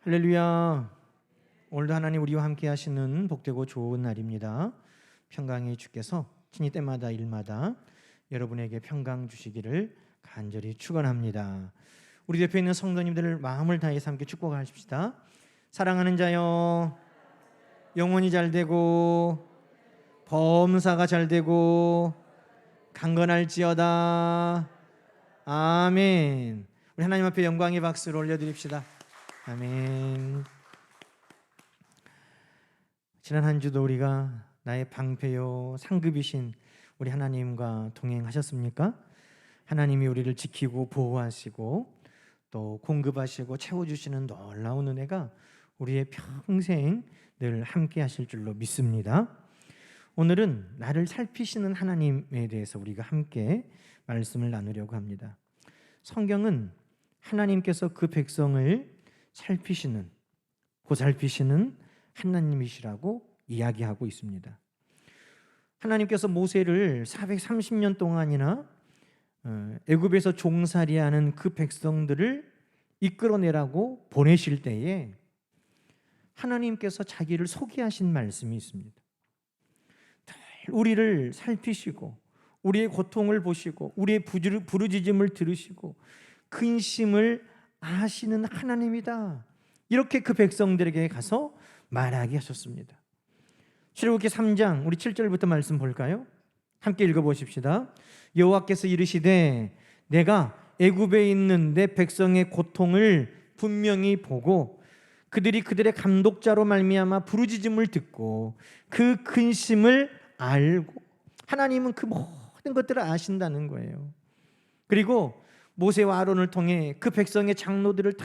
할렐루야. 오늘도 하나님 우리와 함께 하시는 복되고 좋은 날입니다. 평강의 주께서 친히 때마다 일마다 여러분에게 평강 주시기를 간절히 축원합니다. 우리 옆에 있는 성도님들 마음을 다해서 함께 축복하십시다. 사랑하는 자여, 영혼이 잘 되고 범사가 잘 되고 강건할지어다. 아멘. 우리 하나님 앞에 영광의 박수를 올려드립시다. 아멘. 지난 한 주도 우리가 나의 방패요 상급이신 우리 하나님과 동행하셨습니까? 하나님이 우리를 지키고 보호하시고 또 공급하시고 채워주시는 놀라운 은혜가 우리의 평생 늘 함께 하실 줄로 믿습니다. 오늘은 나를 살피시는 하나님에 대해서 우리가 함께 말씀을 나누려고 합니다. 성경은 하나님께서 그 백성을 살피시는, 보살피시는 하나님이시라고 이야기하고 있습니다. 하나님께서 모세를 430년 동안이나 애굽에서 종살이하는 그 백성들을 이끌어내라고 보내실 때에 하나님께서 자기를 소개하신 말씀이 있습니다. 우리를 살피시고 우리의 고통을 보시고 우리의 부르짖음을 들으시고 근심을 아시는 하나님이다. 이렇게 그 백성들에게 가서 말하게 하셨습니다. 출애굽기 3장 우리 7절부터 말씀 볼까요? 함께 읽어보십시다. 여호와께서 이르시되 내가 애굽에 있는 내 백성의 고통을 분명히 보고 그들이 그들의 감독자로 말미암아 부르짖음을 듣고 그 근심을 알고, 하나님은 그 모든 것들을 아신다는 거예요. 그리고 모세와 아론을 통해 그 백성의 장로들을 다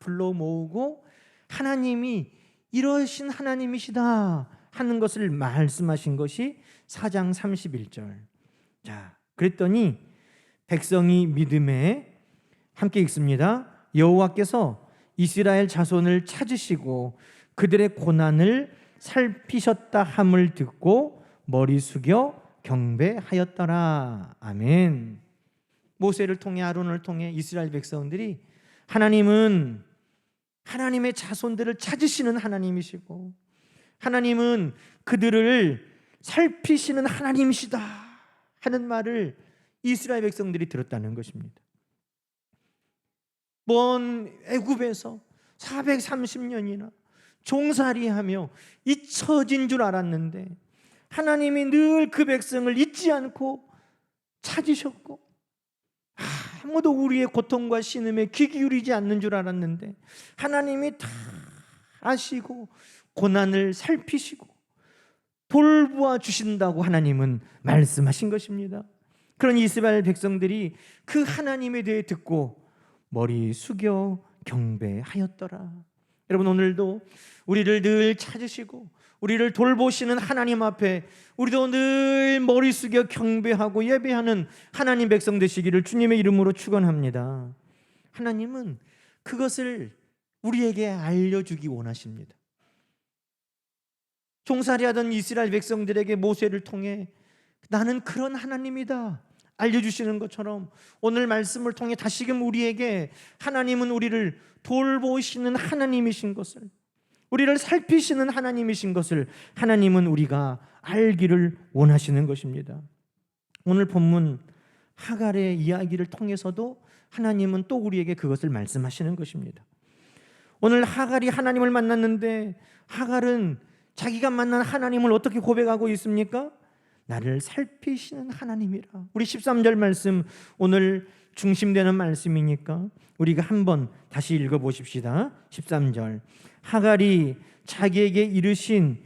불러 모으고 하나님이 이러신 하나님이시다 하는 것을 말씀하신 것이 4장 31절. 자, 그랬더니 백성이 믿음에 함께 읽습니다. 여호와께서 이스라엘 자손을 찾으시고 그들의 고난을 살피셨다 함을 듣고 머리 숙여 경배하였더라. 아멘. 모세를 통해 아론을 통해 이스라엘 백성들이 하나님은 하나님의 자손들을 찾으시는 하나님이시고 하나님은 그들을 살피시는 하나님이시다 하는 말을 이스라엘 백성들이 들었다는 것입니다. 먼 애굽에서 430년이나 종살이하며 잊혀진 줄 알았는데 하나님이 늘 그 백성을 잊지 않고 찾으셨고 아무도 우리의 고통과 신음에 귀 기울이지 않는 줄 알았는데 하나님이 다 아시고 고난을 살피시고 돌보아 주신다고 하나님은 말씀하신 것입니다. 그런 이스라엘 백성들이 그 하나님에 대해 듣고 머리 숙여 경배하였더라. 여러분, 오늘도 우리를 늘 찾으시고 우리를 돌보시는 하나님 앞에 우리도 늘 머리 숙여 경배하고 예배하는 하나님 백성 되시기를 주님의 이름으로 축원합니다. 하나님은 그것을 우리에게 알려주기 원하십니다. 종살이하던 이스라엘 백성들에게 모세를 통해 나는 그런 하나님이다 알려주시는 것처럼 오늘 말씀을 통해 다시금 우리에게 하나님은 우리를 돌보시는 하나님이신 것을, 우리를 살피시는 하나님이신 것을 하나님은 우리가 알기를 원하시는 것입니다. 오늘 본문 하갈의 이야기를 통해서도 하나님은 또 우리에게 그것을 말씀하시는 것입니다. 오늘 하갈이 하나님을 만났는데 하갈은 자기가 만난 하나님을 어떻게 고백하고 있습니까? 나를 살피시는 하나님이라. 우리 13절 말씀 오늘 중심되는 말씀이니까 우리가 한번 다시 읽어보십시다. 13절 하갈이 자기에게 이르신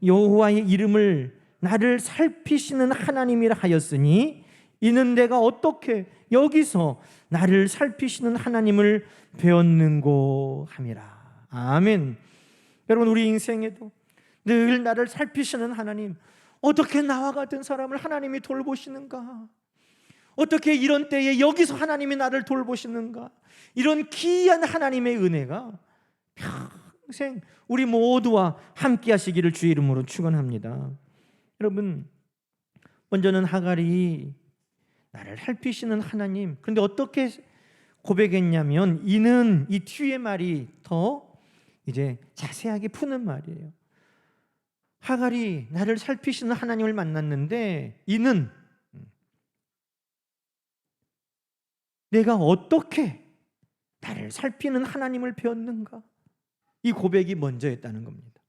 여호와의 이름을 나를 살피시는 하나님이라 하였으니 이는 내가 어떻게 여기서 나를 살피시는 하나님을 배웠는고 함이라. 아멘. 여러분, 우리 인생에도 늘 나를 살피시는 하나님, 어떻게 나와 같은 사람을 하나님이 돌보시는가? 어떻게 이런 때에 여기서 하나님이 나를 돌보시는가? 이런 귀한 하나님의 은혜가 평생 우리 모두와 함께 하시기를 주의 이름으로 축원합니다. 여러분, 먼저는 하갈이 나를 살피시는 하나님, 그런데 어떻게 고백했냐면 이는 이 뒤의 말이 더 이제 자세하게 푸는 말이에요. 하갈이 나를 살피시는 하나님을 만났는데 이는 내가 어떻게 나를 살피는 하나님을 배웠는가? 이 고백이 먼저였다는 겁니다.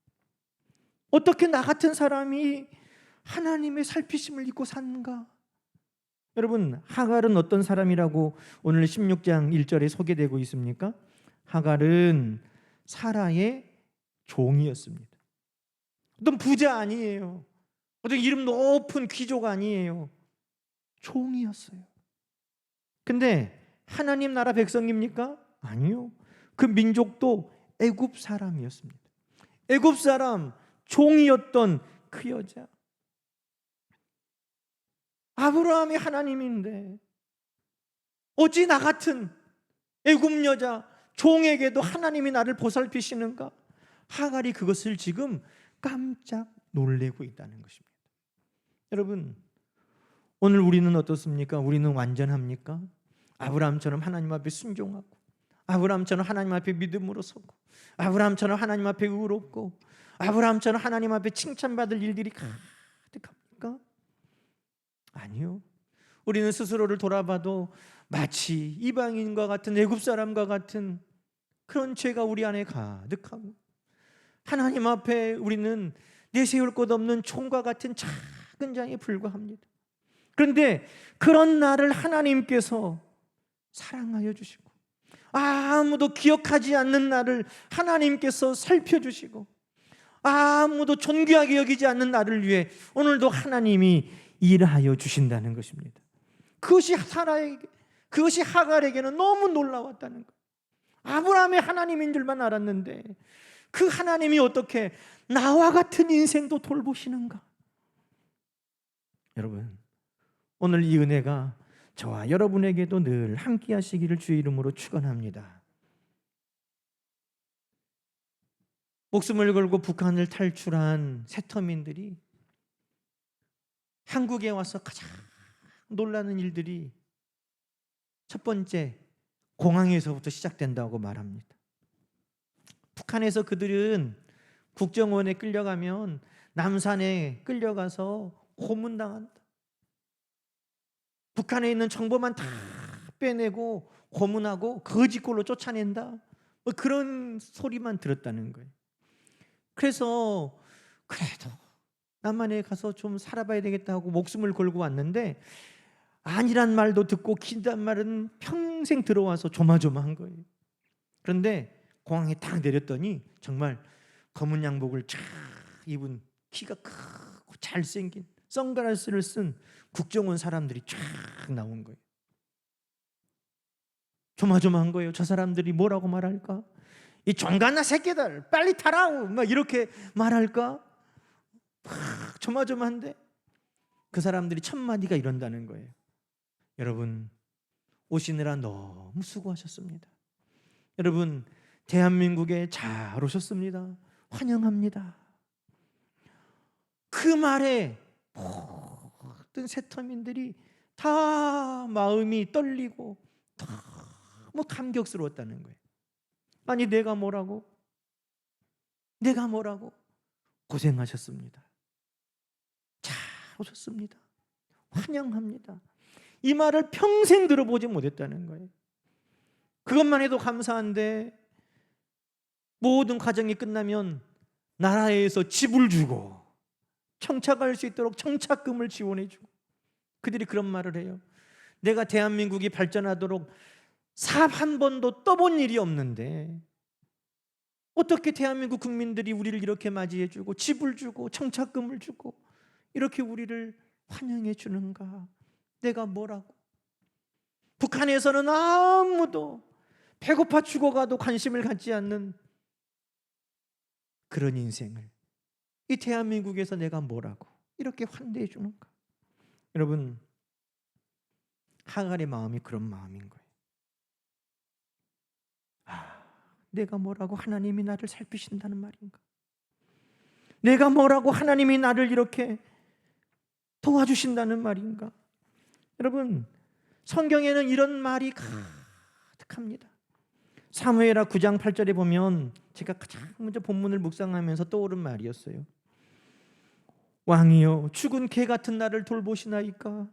어떻게 나 같은 사람이 하나님의 살피심을 입고 사는가? 여러분, 하갈은 어떤 사람이라고 오늘 16장 1절에 소개되고 있습니까? 하갈은 사라의 종이었습니다. 어떤 부자 아니에요. 어떤 이름 높은 귀족 아니에요. 종이었어요. 근데 하나님 나라 백성입니까? 아니요. 그 민족도 애굽 사람이었습니다. 애굽 사람, 종이었던 그 여자. 아브라함이 하나님인데 어찌 나 같은 애굽 여자 종에게도 하나님이 나를 보살피시는가? 하갈이 그것을 지금 깜짝 놀래고 있다는 것입니다. 여러분, 오늘 우리는 어떻습니까? 우리는 완전합니까? 아브라함처럼 하나님 앞에 순종하고, 아브라함처럼 하나님 앞에 믿음으로 서고, 아브라함처럼 하나님 앞에 의롭고, 아브라함처럼 하나님 앞에 칭찬받을 일들이 가득합니까? 아니요. 우리는 스스로를 돌아봐도 마치 이방인과 같은 애굽 사람과 같은 그런 죄가 우리 안에 가득하고, 하나님 앞에 우리는 내세울 것 없는 총과 같은 작은 자에 불과합니다. 그런데 그런 나를 하나님께서 사랑하여 주시고, 아무도 기억하지 않는 나를 하나님께서 살펴주시고, 아무도 존귀하게 여기지 않는 나를 위해 오늘도 하나님이 일하여 주신다는 것입니다. 그것이 사라에게, 그것이 하갈에게는 너무 놀라웠다는 것. 아브라함의 하나님인 줄만 알았는데 그 하나님이 어떻게 나와 같은 인생도 돌보시는가? 여러분, 오늘 이 은혜가 저와 여러분에게도 늘 함께 하시기를 주의 이름으로 축원합니다. 목숨을 걸고 북한을 탈출한 세터민들이 한국에 와서 가장 놀라는 일들이 첫 번째, 공항에서부터 시작된다고 말합니다. 북한에서 그들은 국정원에 끌려가면 남산에 끌려가서 고문당한다. 북한에 있는 정보만 다 빼내고 고문하고 거짓골로 쫓아낸다. 뭐 그런 소리만 들었다는 거예요. 그래서 그래도 남한에 가서 좀 살아봐야 되겠다 하고 목숨을 걸고 왔는데 아니란 말도 듣고 긴단 말은 평생 들어와서 조마조마한 거예요. 그런데 공항에 딱 내렸더니 정말 검은 양복을 쫙 입은 키가 크고 잘생긴 선글라스를 쓴 국정원 사람들이 쫙 나온 거예요. 조마조마한 거예요. 저 사람들이 뭐라고 말할까? 이 종갓나 새끼들 빨리 타라고 막 이렇게 말할까? 막 조마조마한데 그 사람들이 첫 마디가 이런다는 거예요. 여러분, 오시느라 너무 수고하셨습니다. 여러분, 대한민국에 잘 오셨습니다. 환영합니다. 그 말에 모든 세터민들이 다 마음이 떨리고 너무 감격스러웠다는 거예요. 아니 내가 뭐라고? 내가 뭐라고? 고생하셨습니다. 잘 오셨습니다. 환영합니다. 이 말을 평생 들어보지 못했다는 거예요. 그것만 해도 감사한데 모든 과정이 끝나면 나라에서 집을 주고 청착할 수 있도록 청착금을 지원해 주고 그들이 그런 말을 해요. 내가 대한민국이 발전하도록 사업 한 번도 떠본 일이 없는데 어떻게 대한민국 국민들이 우리를 이렇게 맞이해 주고 집을 주고 청착금을 주고 이렇게 우리를 환영해 주는가? 내가 뭐라고? 북한에서는 아무도 배고파 죽어가도 관심을 갖지 않는 그런 인생을 이 대한민국에서 내가 뭐라고 이렇게 환대해 주는가? 여러분, 하갈의 마음이 그런 마음인 거예요. 내가 뭐라고 하나님이 나를 살피신다는 말인가? 내가 뭐라고 하나님이 나를 이렇게 도와주신다는 말인가? 여러분, 성경에는 이런 말이 가득합니다. 사무엘하 9장 8절에 보면 제가 가장 먼저 본문을 묵상하면서 떠오른 말이었어요. 왕이여 죽은 개 같은 나를 돌보시나이까.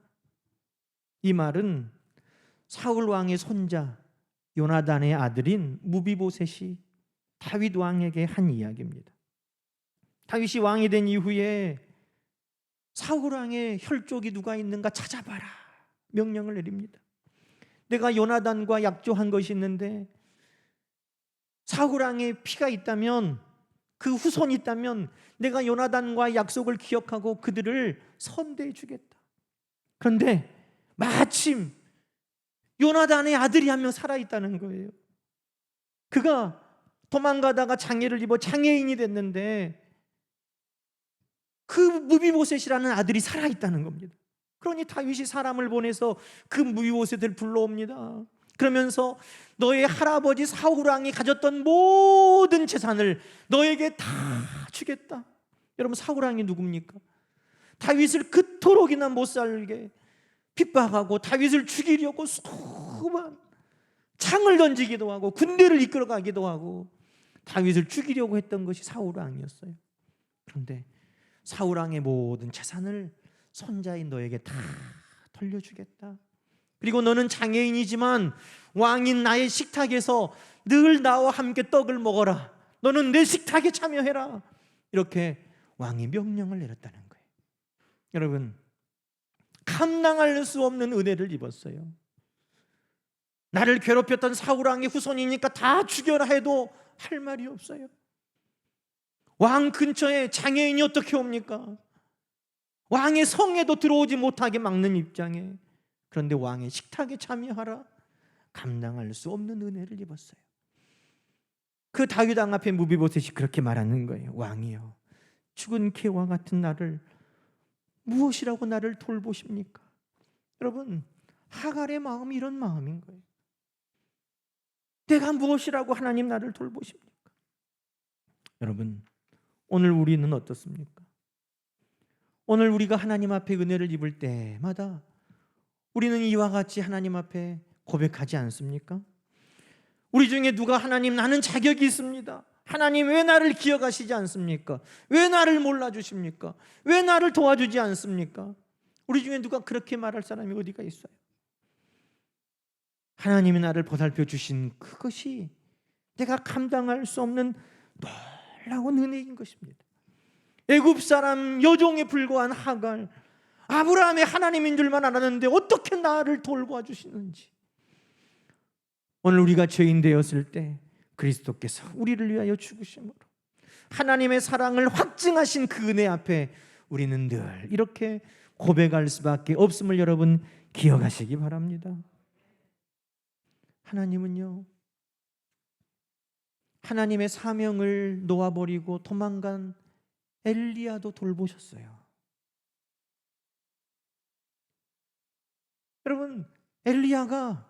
이 말은 사울 왕의 손자 요나단의 아들인 무비보셋이 다윗 왕에게 한 이야기입니다. 다윗이 왕이 된 이후에 사울 왕의 혈족이 누가 있는가 찾아봐라 명령을 내립니다. 내가 요나단과 약조한 것이 있는데 사울 왕의 피가 있다면, 그 후손이 있다면 내가 요나단과 약속을 기억하고 그들을 선대해 주겠다. 그런데 마침 요나단의 아들이 한 명 살아있다는 거예요. 그가 도망가다가 장애를 입어 장애인이 됐는데 그 무비보셋이라는 아들이 살아있다는 겁니다. 그러니 다윗이 사람을 보내서 그 무비보셋을 불러옵니다. 그러면서 너의 할아버지 사울왕이 가졌던 모든 재산을 너에게 다 주겠다. 여러분, 사울왕이 누굽니까? 다윗을 그토록이나 못살게 핍박하고 다윗을 죽이려고 수많은 창을 던지기도 하고 군대를 이끌어가기도 하고 다윗을 죽이려고 했던 것이 사울왕이었어요. 그런데 사울왕의 모든 재산을 손자인 너에게 다 돌려주겠다. 그리고 너는 장애인이지만 왕인 나의 식탁에서 늘 나와 함께 떡을 먹어라. 너는 내 식탁에 참여해라. 이렇게 왕이 명령을 내렸다는 거예요. 여러분, 감당할 수 없는 은혜를 입었어요. 나를 괴롭혔던 사울왕의 후손이니까 다 죽여라 해도 할 말이 없어요. 왕 근처에 장애인이 어떻게 옵니까? 왕의 성에도 들어오지 못하게 막는 입장에, 그런데 왕의 식탁에 참여하라. 감당할 수 없는 은혜를 입었어요. 그 다윗 왕 앞에 무비보셋이 그렇게 말하는 거예요. 왕이여, 죽은 개와 같은 나를 무엇이라고 나를 돌보십니까? 여러분, 하갈의 마음이 이런 마음인 거예요. 내가 무엇이라고 하나님 나를 돌보십니까? 여러분, 오늘 우리는 어떻습니까? 오늘 우리가 하나님 앞에 은혜를 입을 때마다 우리는 이와 같이 하나님 앞에 고백하지 않습니까? 우리 중에 누가 하나님, 나는 자격이 있습니다, 하나님 왜 나를 기억하시지 않습니까? 왜 나를 몰라주십니까? 왜 나를 도와주지 않습니까? 우리 중에 누가 그렇게 말할 사람이 어디가 있어요? 하나님이 나를 보살펴 주신 그것이 내가 감당할 수 없는 놀라운 은혜인 것입니다. 애굽 사람 여종에 불과한 하갈, 아브라함의 하나님인 줄만 알았는데 어떻게 나를 돌보아 주시는지. 오늘 우리가 죄인 되었을 때 그리스도께서 우리를 위하여 죽으심으로 하나님의 사랑을 확증하신 그 은혜 앞에 우리는 늘 이렇게 고백할 수밖에 없음을 여러분 기억하시기 바랍니다. 하나님은요, 하나님의 사명을 놓아버리고 도망간 엘리야도 돌보셨어요. 여러분, 엘리야가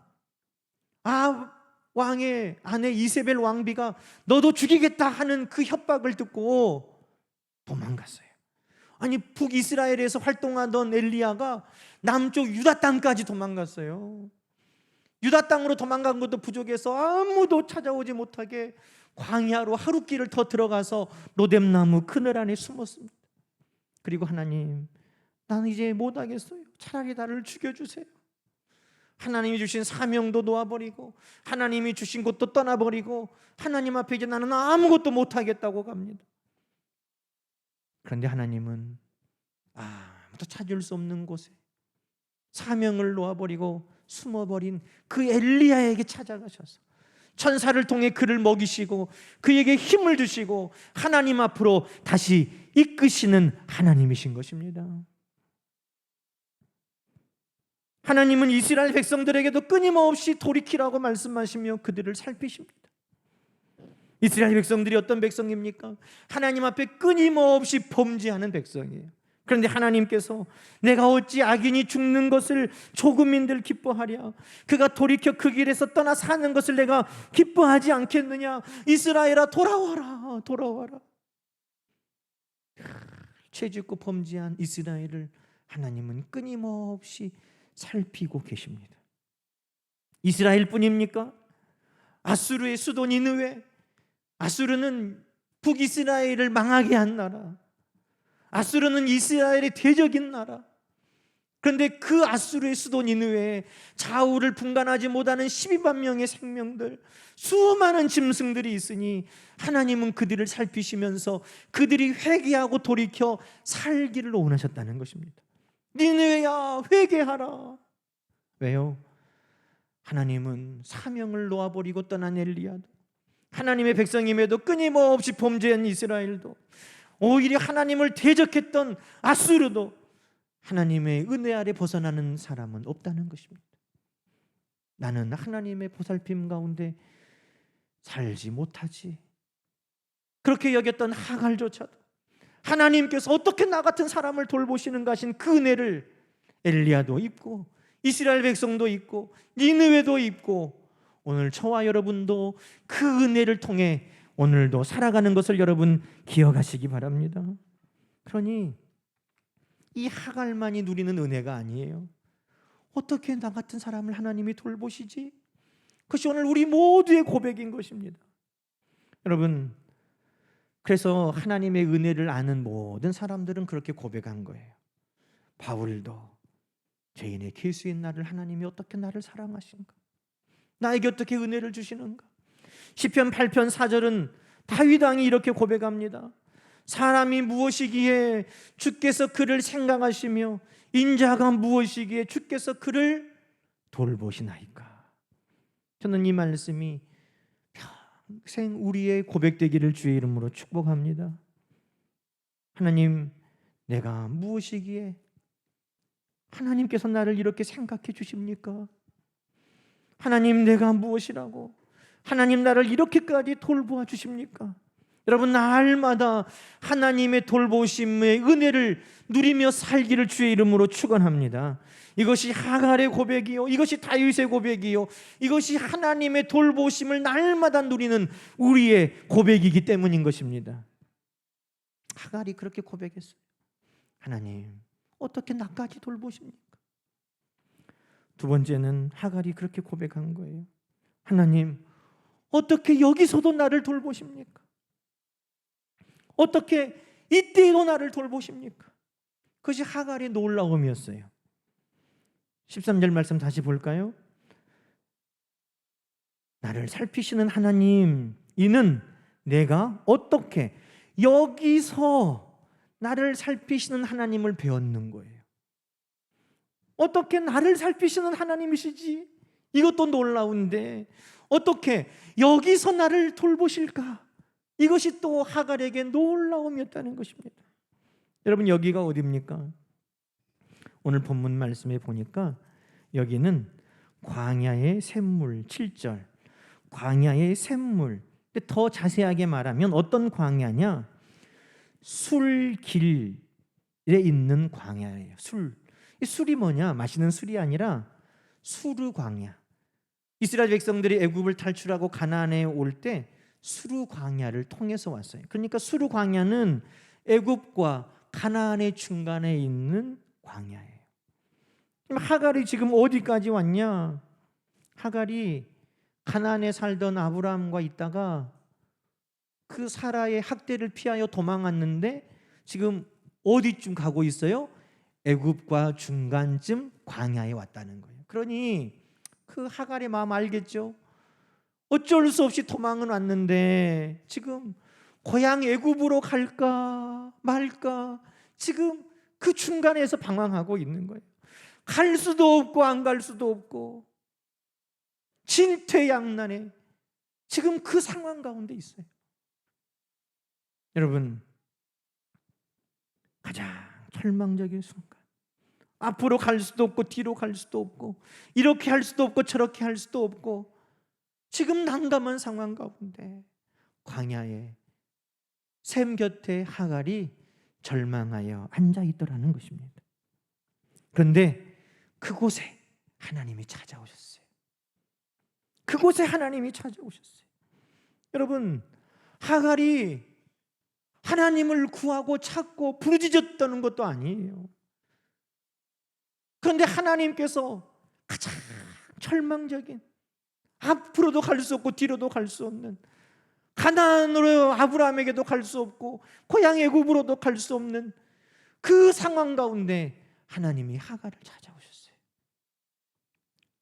왕의 아내 이세벨 왕비가 너도 죽이겠다 하는 그 협박을 듣고 도망갔어요. 아니, 북이스라엘에서 활동하던 엘리야가 남쪽 유다 땅까지 도망갔어요. 유다 땅으로 도망간 것도 부족해서 아무도 찾아오지 못하게 광야로 하룻길을 더 들어가서 로뎀나무 그늘 안에 숨었습니다. 그리고 하나님, 나는 이제 못하겠어요. 차라리 나를 죽여주세요. 하나님이 주신 사명도 놓아버리고 하나님이 주신 곳도 떠나버리고 하나님 앞에 이제 나는 아무것도 못하겠다고 갑니다. 그런데 하나님은 아무도 찾을 수 없는 곳에 사명을 놓아버리고 숨어버린 그 엘리야에게 찾아가셔서 천사를 통해 그를 먹이시고 그에게 힘을 주시고 하나님 앞으로 다시 이끄시는 하나님이신 것입니다. 하나님은 이스라엘 백성들에게도 끊임없이 돌이키라고 말씀하시며 그들을 살피십니다. 이스라엘 백성들이 어떤 백성입니까? 하나님 앞에 끊임없이 범죄하는 백성이에요. 그런데 하나님께서 내가 어찌 악인이 죽는 것을 조금인들 기뻐하랴? 그가 돌이켜 그 길에서 떠나 사는 것을 내가 기뻐하지 않겠느냐? 이스라엘아, 돌아와라, 돌아와라. 죄짓고 범죄한 이스라엘을 하나님은 끊임없이 살피고 계십니다. 이스라엘 뿐입니까? 아수르의 수도 니느웨, 아수르는 북이스라엘을 망하게 한 나라, 아수르는 이스라엘의 대적인 나라. 그런데 그 아수르의 수도 니느웨에 좌우를 분간하지 못하는 12만 명의 생명들, 수많은 짐승들이 있으니 하나님은 그들을 살피시면서 그들이 회개하고 돌이켜 살기를 원하셨다는 것입니다. 니느웨야, 회개하라. 왜요? 하나님은 사명을 놓아버리고 떠난 엘리야도, 하나님의 백성임에도 끊임없이 범죄한 이스라엘도, 오히려 하나님을 대적했던 아수르도 하나님의 은혜 아래 벗어나는 사람은 없다는 것입니다. 나는 하나님의 보살핌 가운데 살지 못하지. 그렇게 여겼던 하갈조차도 하나님께서 어떻게 나 같은 사람을 돌보시는가 하신 그 은혜를 엘리야도 입고 이스라엘 백성도 입고 니느웨도 입고 오늘 저와 여러분도 그 은혜를 통해 오늘도 살아가는 것을 여러분 기억하시기 바랍니다. 그러니 이 하갈만이 누리는 은혜가 아니에요. 어떻게 나 같은 사람을 하나님이 돌보시지? 그것이 오늘 우리 모두의 고백인 것입니다. 여러분, 그래서 하나님의 은혜를 아는 모든 사람들은 그렇게 고백한 거예요. 바울도 죄인의 계수인 나를 하나님이 어떻게 나를 사랑하신가? 나에게 어떻게 은혜를 주시는가? 시편 8편 4절은 다윗 왕이 이렇게 고백합니다. 사람이 무엇이기에 주께서 그를 생각하시며 인자가 무엇이기에 주께서 그를 돌보시나이까? 저는 이 말씀이 평생 우리의 고백되기를 주의 이름으로 축복합니다. 하나님, 내가 무엇이기에 하나님께서 나를 이렇게 생각해 주십니까? 하나님, 내가 무엇이라고 하나님 나를 이렇게까지 돌보아 주십니까? 여러분, 날마다 하나님의 돌보심의 은혜를 누리며 살기를 주의 이름으로 축원합니다. 이것이 하갈의 고백이요, 이것이 다윗의 고백이요, 이것이 하나님의 돌보심을 날마다 누리는 우리의 고백이기 때문인 것입니다. 하갈이 그렇게 고백했어요. 하나님, 어떻게 나까지 돌보십니까? 두 번째는 하갈이 그렇게 고백한 거예요. 하나님, 어떻게 여기서도 나를 돌보십니까? 어떻게 이때에도 나를 돌보십니까? 그것이 하갈의 놀라움이었어요. 13절 말씀 다시 볼까요? 나를 살피시는 하나님, 이는 내가 어떻게 여기서 나를 살피시는 하나님을 배웠는 거예요. 어떻게 나를 살피시는 하나님이시지? 이것도 놀라운데 어떻게 여기서 나를 돌보실까? 이것이 또 하갈에게 놀라움이었다는 것입니다. 여러분, 여기가 어디입니까? 오늘 본문 말씀에 보니까 여기는 광야의 샘물, 7절 광야의 샘물. 더 자세하게 말하면 어떤 광야냐? 술길에 있는 광야예요. 이 술이 뭐냐? 마시는 술이 아니라 수르 광야. 이스라엘 백성들이 애굽을 탈출하고 가나안에 올 때 수르 광야를 통해서 왔어요. 그러니까 수르 광야는 애굽과 가나안의 중간에 있는 광야예요. 그럼 하갈이 지금 어디까지 왔냐? 하갈이 가나안에 살던 아브라함과 있다가 그 사라의 학대를 피하여 도망왔는데 지금 어디쯤 가고 있어요? 애굽과 중간쯤 광야에 왔다는 거예요. 그러니 그 하갈의 마음 알겠죠? 어쩔 수 없이 도망은 왔는데 지금 고향 애굽으로 갈까 말까 지금 그 중간에서 방황하고 있는 거예요. 갈 수도 없고 안 갈 수도 없고 진퇴양난에 지금 그 상황 가운데 있어요. 여러분, 가장 절망적인 순간, 앞으로 갈 수도 없고 뒤로 갈 수도 없고 이렇게 할 수도 없고 저렇게 할 수도 없고 지금 난감한 상황 가운데 광야에 샘 곁에 하갈이 절망하여 앉아 있더라는 것입니다. 그런데 그곳에 하나님이 찾아오셨어요. 그곳에 하나님이 찾아오셨어요. 여러분, 하갈이 하나님을 구하고 찾고 부르짖었다는 것도 아니에요. 그런데 하나님께서 가장 절망적인 앞으로도 갈 수 없고 뒤로도 갈 수 없는, 가나안으로 아브라함에게도 갈 수 없고 고향 애굽으로도 갈 수 없는 그 상황 가운데 하나님이 하갈을 찾아오셨어요.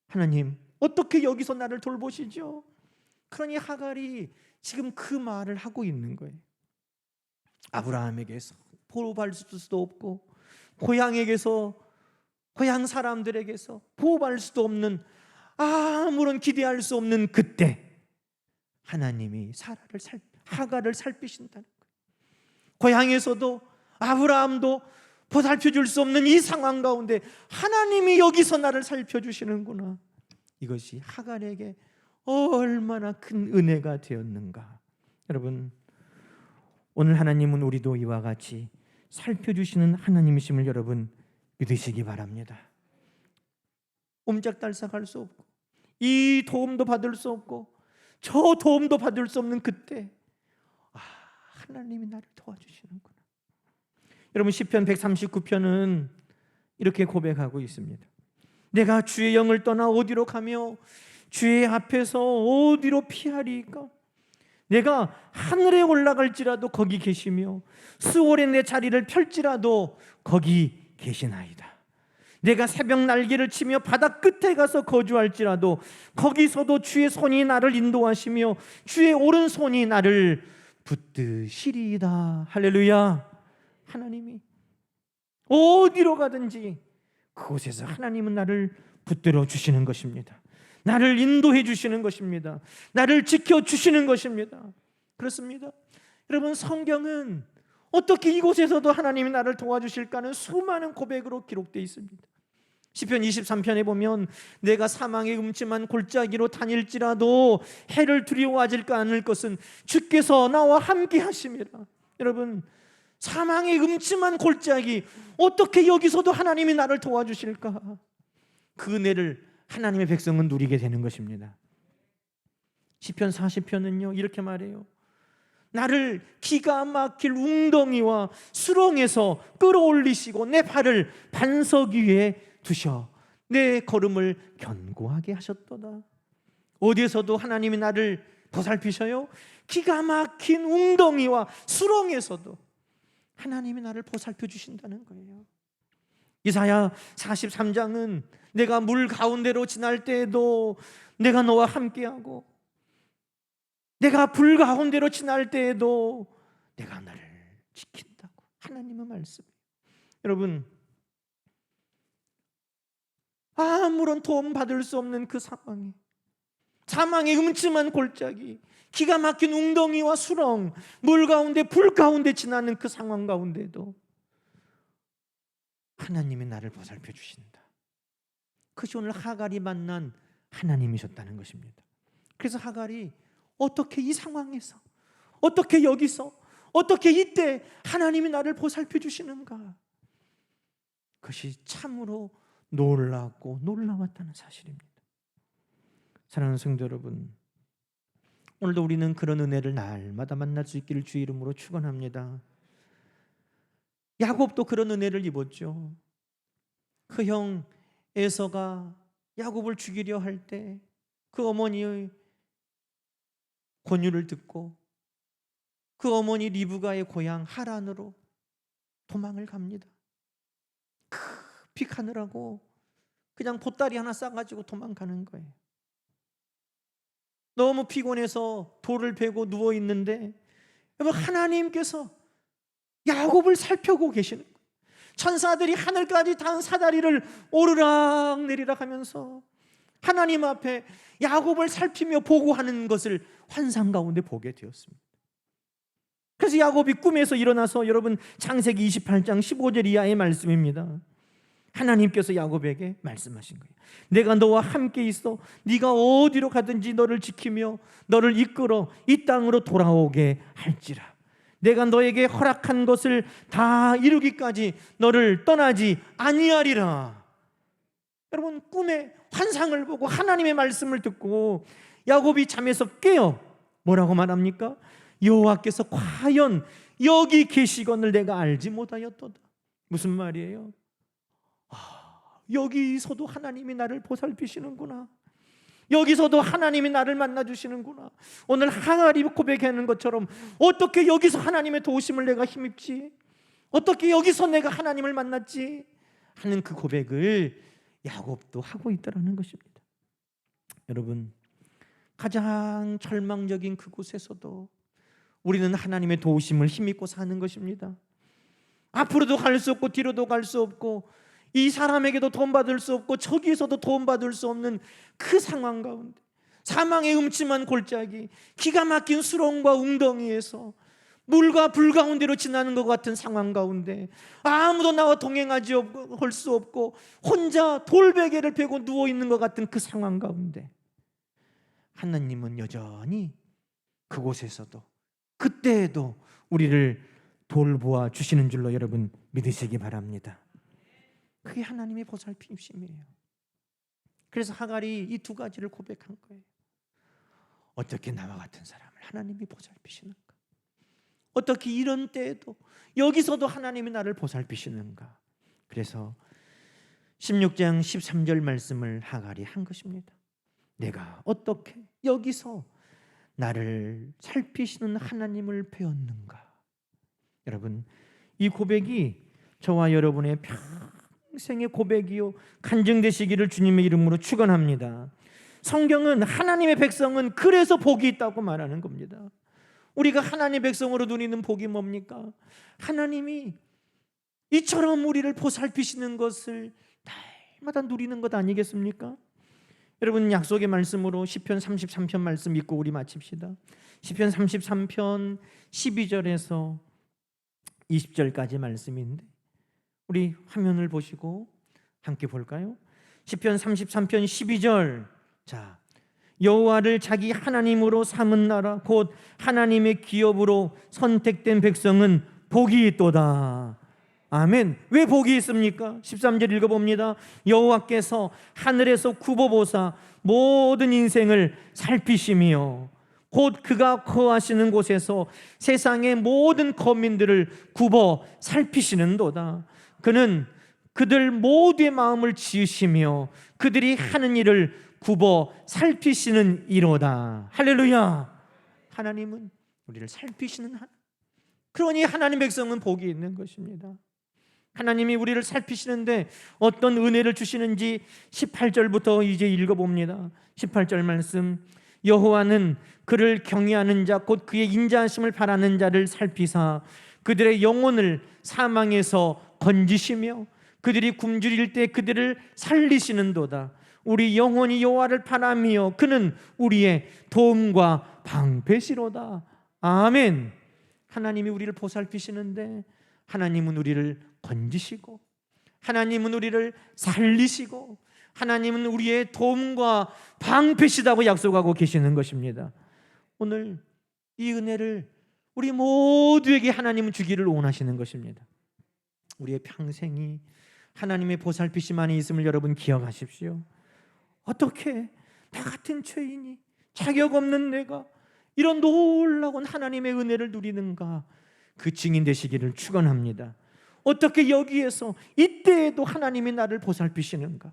하나님, 어떻게 여기서 나를 돌보시죠? 그러니 하갈이 지금 그 말을 하고 있는 거예요. 아브라함에게서 보호받을 수도 없고 고향에게서, 고향 사람들에게서 보호받을 수도 없는, 아무런 기대할 수 없는 그때 하나님이 하갈을 살피신다는 거예요. 고향에서도 아브라함도 보살펴 줄 수 없는 이 상황 가운데 하나님이 여기서 나를 살펴주시는구나. 이것이 하갈에게 얼마나 큰 은혜가 되었는가. 여러분, 오늘 하나님은 우리도 이와 같이 살펴주시는 하나님이심을 여러분 믿으시기 바랍니다. 옴짝달싹할 수 없고 이 도움도 받을 수 없고 저 도움도 받을 수 없는 그때, 하나님이 나를 도와주시는구나. 여러분, 시편 139편은 이렇게 고백하고 있습니다. 내가 주의 영을 떠나 어디로 가며 주의 앞에서 어디로 피하리까? 내가 하늘에 올라갈지라도 거기 계시며 수월에 내 자리를 펼지라도 거기 계시나이다. 내가 새벽 날개를 치며 바다 끝에 가서 거주할지라도 거기서도 주의 손이 나를 인도하시며 주의 오른손이 나를 붙드시리이다. 할렐루야. 하나님이 어디로 가든지 그곳에서 하나님은 나를 붙들어 주시는 것입니다. 나를 인도해 주시는 것입니다. 나를 지켜주시는 것입니다. 그렇습니다. 여러분, 성경은 어떻게 이곳에서도 하나님이 나를 도와주실까 하는 수많은 고백으로 기록되어 있습니다. 시편 23편에 보면 내가 사망의 음침한 골짜기로 다닐지라도 해를 두려워하지 않을 것은 주께서 나와 함께 하심이라. 여러분, 사망의 음침한 골짜기, 어떻게 여기서도 하나님이 나를 도와주실까? 그 은혜를 하나님의 백성은 누리게 되는 것입니다. 시편 40편은요 이렇게 말해요. 나를 기가 막힐 웅덩이와 수렁에서 끌어올리시고 내 발을 반석 위에 두셔 내 걸음을 견고하게 하셨도다. 어디에서도 하나님이 나를 보살피셔요? 기가 막힌 웅덩이와 수렁에서도 하나님이 나를 보살펴 주신다는 거예요. 이사야 43장은 내가 물 가운데로 지날 때에도 내가 너와 함께하고 내가 불 가운데로 지날 때에도 내가 나를 지킨다고 하나님의 말씀이에요. 여러분, 아무런 도움 받을 수 없는 그 상황에, 사망의 음침한 골짜기, 기가 막힌 웅덩이와 수렁, 물 가운데 불 가운데 지나는 그 상황 가운데도 하나님이 나를 보살펴 주신다. 그것이 오늘 하갈이 만난 하나님이셨다는 것입니다. 그래서 하갈이 어떻게 이 상황에서, 어떻게 여기서, 어떻게 이때 하나님이 나를 보살펴 주시는가, 그것이 참으로 놀랍고 놀라웠다는 사실입니다. 사랑하는 성도 여러분, 오늘도 우리는 그런 은혜를 날마다 만날 수 있기를 주의 이름으로 축원합니다. 야곱도 그런 은혜를 입었죠. 그 형 에서가 야곱을 죽이려 할 때 그 어머니의 권유를 듣고 그 어머니 리브가의 고향 하란으로 도망을 갑니다. 급히 가느라고 그냥 보따리 하나 싸가지고 도망가는 거예요. 너무 피곤해서 돌을 베고 누워있는데 여러분, 하나님께서 야곱을 살펴보고 계시는 거예요. 천사들이 하늘까지 단 사다리를 오르락 내리락 하면서 하나님 앞에 야곱을 살피며 보고하는 것을 환상 가운데 보게 되었습니다. 그래서 야곱이 꿈에서 일어나서, 여러분 창세기 28장 15절 이하의 말씀입니다. 하나님께서 야곱에게 말씀하신 거예요. 내가 너와 함께 있어 네가 어디로 가든지 너를 지키며 너를 이끌어 이 땅으로 돌아오게 할지라. 내가 너에게 허락한 것을 다 이루기까지 너를 떠나지 아니하리라. 여러분, 꿈에 환상을 보고 하나님의 말씀을 듣고 야곱이 잠에서 깨어 뭐라고 말합니까? 여호와께서 과연 여기 계시거늘 내가 알지 못하였도다. 무슨 말이에요? 여기서도 하나님이 나를 보살피시는구나. 여기서도 하나님이 나를 만나주시는구나. 오늘 하갈이 고백하는 것처럼 어떻게 여기서 하나님의 도우심을 내가 힘입지? 어떻게 여기서 내가 하나님을 만났지? 하는 그 고백을 야곱도 하고 있다는 것입니다. 여러분, 가장 절망적인 그곳에서도 우리는 하나님의 도우심을 힘입고 사는 것입니다. 앞으로도 갈 수 없고 뒤로도 갈 수 없고 이 사람에게도 도움받을 수 없고 저기에서도 도움받을 수 없는 그 상황 가운데, 사망의 음침한 골짜기, 기가 막힌 수렁과 웅덩이에서 물과 불 가운데로 지나는 것 같은 상황 가운데 아무도 나와 동행하지 할 수 없고 혼자 돌베개를 베고 누워있는 것 같은 그 상황 가운데 하나님은 여전히 그곳에서도 그때에도 우리를 돌보아 주시는 줄로 여러분 믿으시기 바랍니다. 그게 하나님의 보살피심이에요. 그래서 하갈이 이 두 가지를 고백한 거예요. 어떻게 나와 같은 사람을 하나님이 보살피시는가? 어떻게 이런 때에도 여기서도 하나님이 나를 보살피시는가? 그래서 16장 13절 말씀을 하갈이 한 것입니다. 내가 어떻게 여기서 나를 살피시는 하나님을 배웠는가? 여러분, 이 고백이 저와 여러분의 평생의 고백이요 간증되시기를 주님의 이름으로 축원합니다. 성경은 하나님의 백성은 그래서 복이 있다고 말하는 겁니다. 우리가 하나님의 백성으로 누리는 복이 뭡니까? 하나님이 이처럼 우리를 보살피시는 것을 날마다 누리는 것 아니겠습니까? 여러분, 약속의 말씀으로 시편 33편 말씀 읽고 우리 마칩시다. 시편 33편 12절에서 20절까지 말씀인데 우리 화면을 보시고 함께 볼까요? 시편 33편 12절. 자, 여호와를 자기 하나님으로 삼은 나라 곧 하나님의 기업으로 선택된 백성은 복이 있도다. 아멘. 왜 복이 있습니까? 13절 읽어봅니다. 여호와께서 하늘에서 굽어보사 모든 인생을 살피시며 곧 그가 거하시는 곳에서 세상의 모든 거민들을 굽어 살피시는도다. 그는 그들 모두의 마음을 지으시며 그들이 하는 일을 굽어 살피시는 이로다. 할렐루야. 하나님은 우리를 살피시는 하나님. 그러니 하나님 백성은 복이 있는 것입니다. 하나님이 우리를 살피시는데 어떤 은혜를 주시는지 18절부터 이제 읽어봅니다. 18절 말씀. 여호와는 그를 경외하는 자 곧 그의 인자하심을 바라는 자를 살피사 그들의 영혼을 사망에서 건지시며 그들이 굶주릴 때 그들을 살리시는도다. 우리 영혼이 여호와를 바라며 그는 우리의 도움과 방패시로다. 아멘. 하나님이 우리를 보살피시는데 하나님은 우리를 건지시고 하나님은 우리를 살리시고 하나님은 우리의 도움과 방패시다고 약속하고 계시는 것입니다. 오늘 이 은혜를 우리 모두에게 하나님은 주기를 원하시는 것입니다. 우리의 평생이 하나님의 보살피심 안에 있음을 여러분 기억하십시오. 어떻게 나 같은 죄인이 자격 없는 내가 이런 놀라운 하나님의 은혜를 누리는가? 그 증인 되시기를 축원합니다. 어떻게 여기에서 이때에도 하나님이 나를 보살피시는가?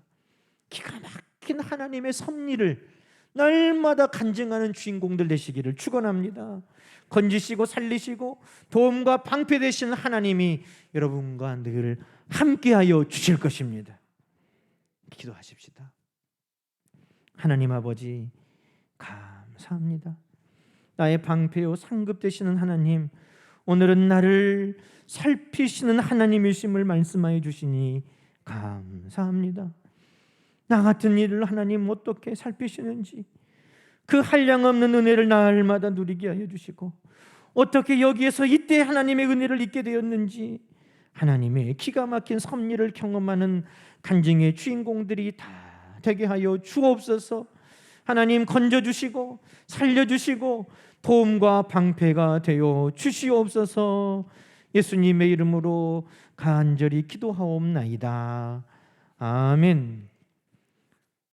기가 막힌 하나님의 섭리를 날마다 간증하는 주인공들 되시기를 축원합니다. 건지시고 살리시고 도움과 방패 되신 하나님이 여러분과 늘 함께하여 주실 것입니다. 기도하십시다. 하나님 아버지 감사합니다. 나의 방패요 상급 되시는 하나님, 오늘은 나를 살피시는 하나님이심을 말씀하여 주시니 감사합니다. 나 같은 일을 하나님 어떻게 살피시는지 그 한량없는 은혜를 날마다 누리게 하여 주시고 어떻게 여기에서 이때 하나님의 은혜를 잊게 되었는지 하나님의 기가 막힌 섭리를 경험하는 간증의 주인공들이 다 되게 하여 주옵소서. 하나님 건져주시고 살려주시고 도움과 방패가 되어 주시옵소서. 예수님의 이름으로 간절히 기도하옵나이다. 아멘.